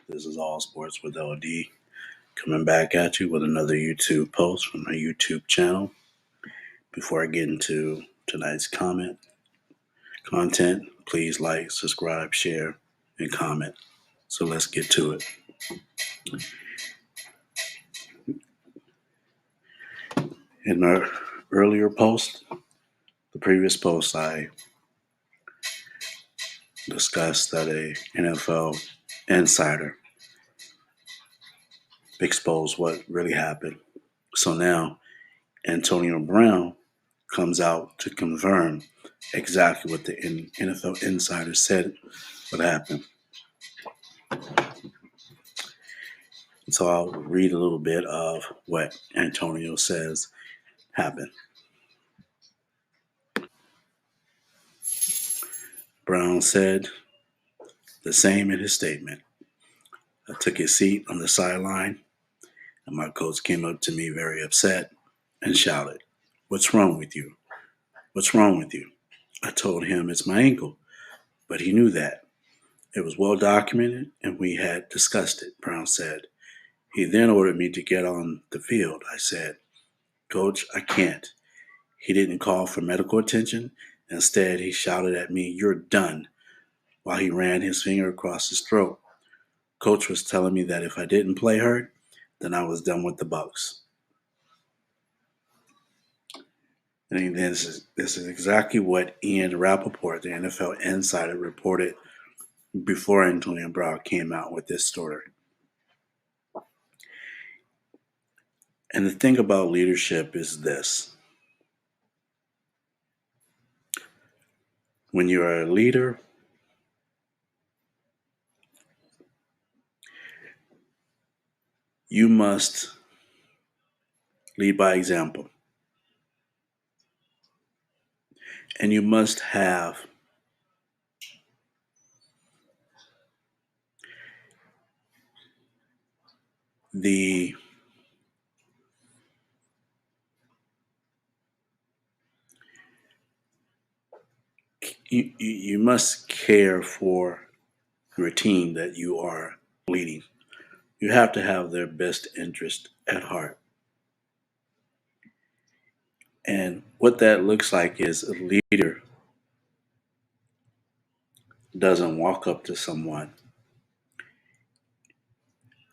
This is All Sports with LD coming back at you with another YouTube post from my YouTube channel. Before I get into tonight's content, please like, subscribe, share, and comment. So let's get to it. In my earlier post, the previous post, I discussed that a NFL insider exposed what really happened. So now Antonio Brown comes out to confirm exactly what the NFL insider said would happen. So I'll read a little bit of what Antonio says happened. Brown said the same in his statement. I took a seat on the sideline, and my coach came up to me very upset and shouted, "What's wrong with you? What's wrong with you?" I told him it's my ankle, but he knew that. It was well documented, and we had discussed it, Brown said. He then ordered me to get on the field. I said, "Coach, I can't." He didn't call for medical attention. Instead, he shouted at me, "You're done," while he ran his finger across his throat. Coach was telling me that if I didn't play hurt, then I was done with the Bucs. And this is exactly what Ian Rappaport, the NFL insider, reported before Antonio Brown came out with this story. And the thing about leadership is this. When you're a leader, you must lead by example. And you must have the you must care for your team that you are leading. You have to have their best interest at heart. And what that looks like is a leader doesn't walk up to someone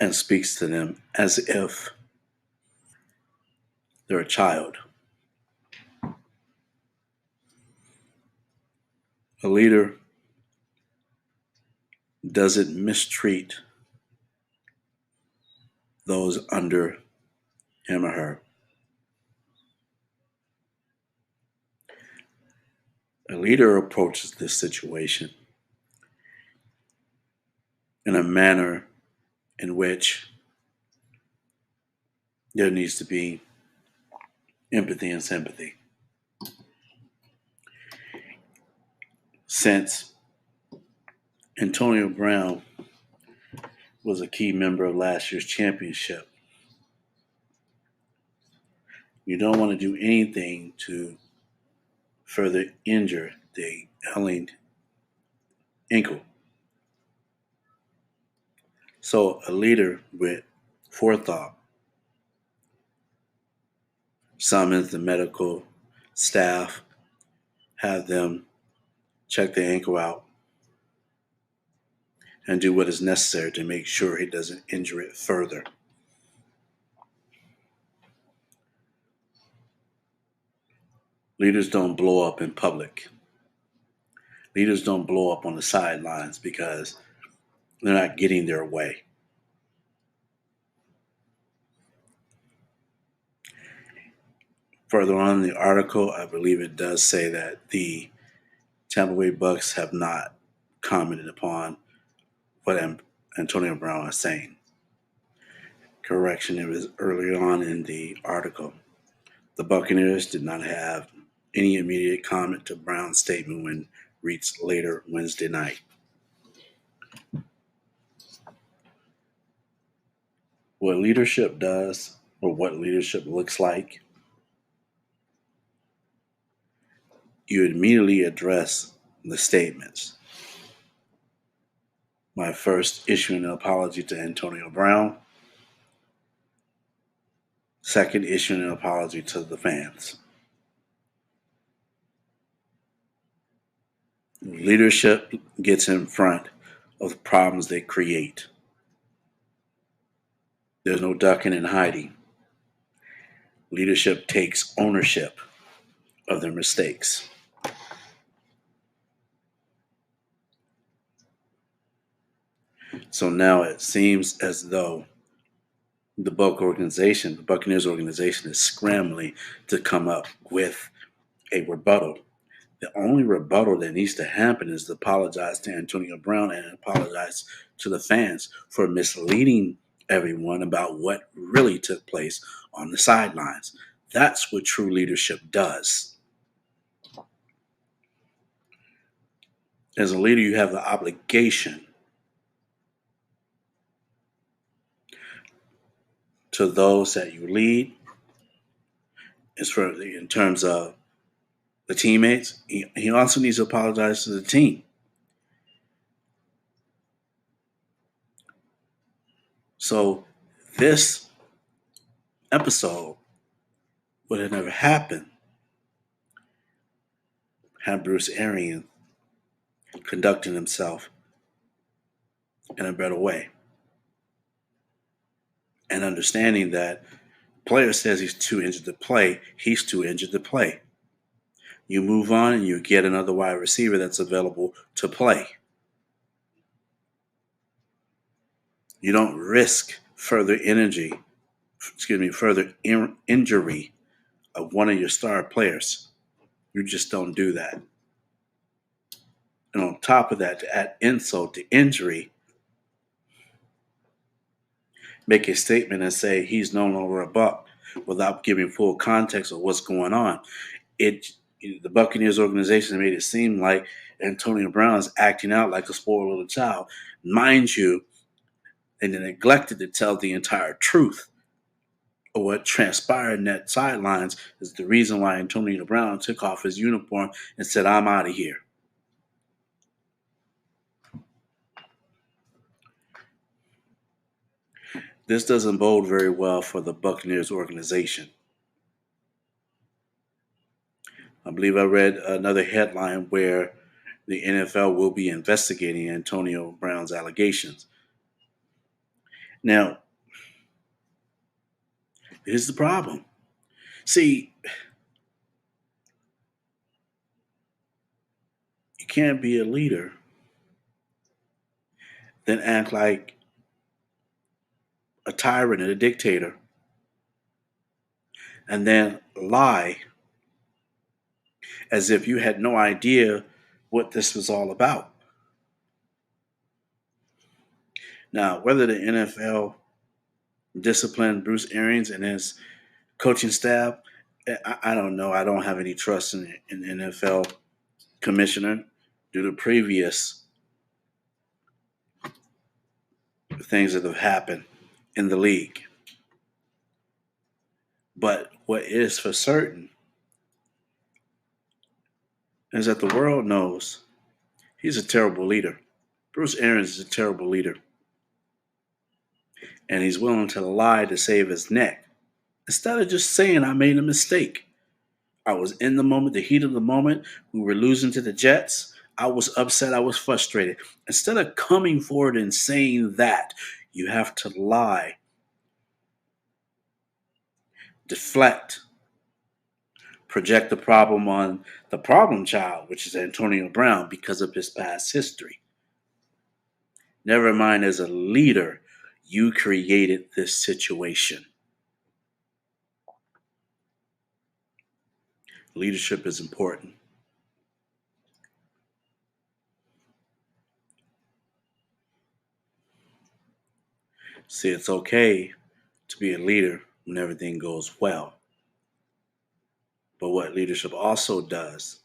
and speaks to them as if they're a child. A leader doesn't mistreat those under him or her. A leader approaches this situation in a manner in which there needs to be empathy and sympathy. Since Antonio Brown was a key member of last year's championship, you don't want to do anything to further injure the ailing ankle. So a leader with forethought summons the medical staff, have them check the ankle out, and do what is necessary to make sure he doesn't injure it further. Leaders don't blow up in public. Leaders don't blow up on the sidelines because they're not getting their way. Further on in the article, I believe it does say that the Tampa Bay Bucs have not commented upon what Antonio Brown is saying. Correction, it was earlier on in the article. The Buccaneers did not have any immediate comment to Brown's statement when reached later Wednesday night. What leadership does, or what leadership looks like, you immediately address the statements. My first, issuing an apology to Antonio Brown. Second, issuing an apology to the fans. Leadership gets in front of the problems they create. There's no ducking and hiding. Leadership takes ownership of their mistakes. So now it seems as though the Buccaneers organization, is scrambling to come up with a rebuttal. The only rebuttal that needs to happen is to apologize to Antonio Brown and apologize to the fans for misleading everyone about what really took place on the sidelines. That's what true leadership does. As a leader, you have the obligation to those that you lead, in terms of the teammates. He also needs to apologize to the team. So this episode would have never happened had Bruce Arians conducting himself in a better way and understanding that player says he's too injured to play, he's too injured to play. You move on and you get another wide receiver that's available to play. You don't risk further injury of one of your star players. You just don't do that. And on top of that, to add insult to injury, make a statement and say he's no longer a Buck without giving full context of what's going on. The Buccaneers organization made it seem like Antonio Brown is acting out like a spoiled little child. Mind you, they neglected to tell the entire truth of what transpired in that sidelines is the reason why Antonio Brown took off his uniform and said, "I'm out of here." This doesn't bode very well for the Buccaneers organization. I believe I read another headline where the NFL will be investigating Antonio Brown's allegations. Now, here's the problem. See, you can't be a leader, then act like a tyrant and a dictator, and then lie as if you had no idea what this was all about. Now, whether the NFL disciplined Bruce Arians and his coaching staff, I don't know. I don't have any trust in the NFL commissioner due to previous things that have happened in the league. But what is for certain is that the world knows he's a terrible leader. Bruce Arians is a terrible leader. And he's willing to lie to save his neck instead of just saying, "I made a mistake. I was in the moment, the heat of the moment. We were losing to the Jets. I was upset. I was frustrated." Instead of coming forward and saying that, you have to lie, deflect, project the problem on the problem child, which is Antonio Brown, because of his past history. Never mind, as a leader, you created this situation. Leadership is important. See, it's okay to be a leader when everything goes well. But what leadership also does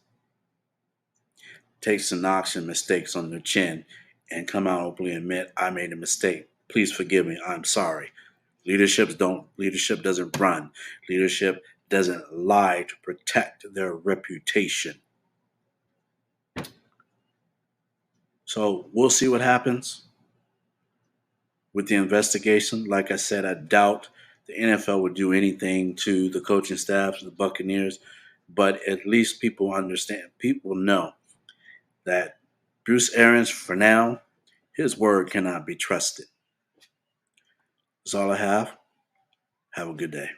takes the knocks and mistakes on their chin and come out openly and admit, "I made a mistake. Please forgive me. I'm sorry." Leadership doesn't run. Leadership doesn't lie to protect their reputation. So we'll see what happens. with the investigation. Like I said, I doubt the NFL would do anything to the coaching staffs of the Buccaneers, but at least people understand, people know that Bruce Arians, for now, his word cannot be trusted. That's all I have. Have a good day.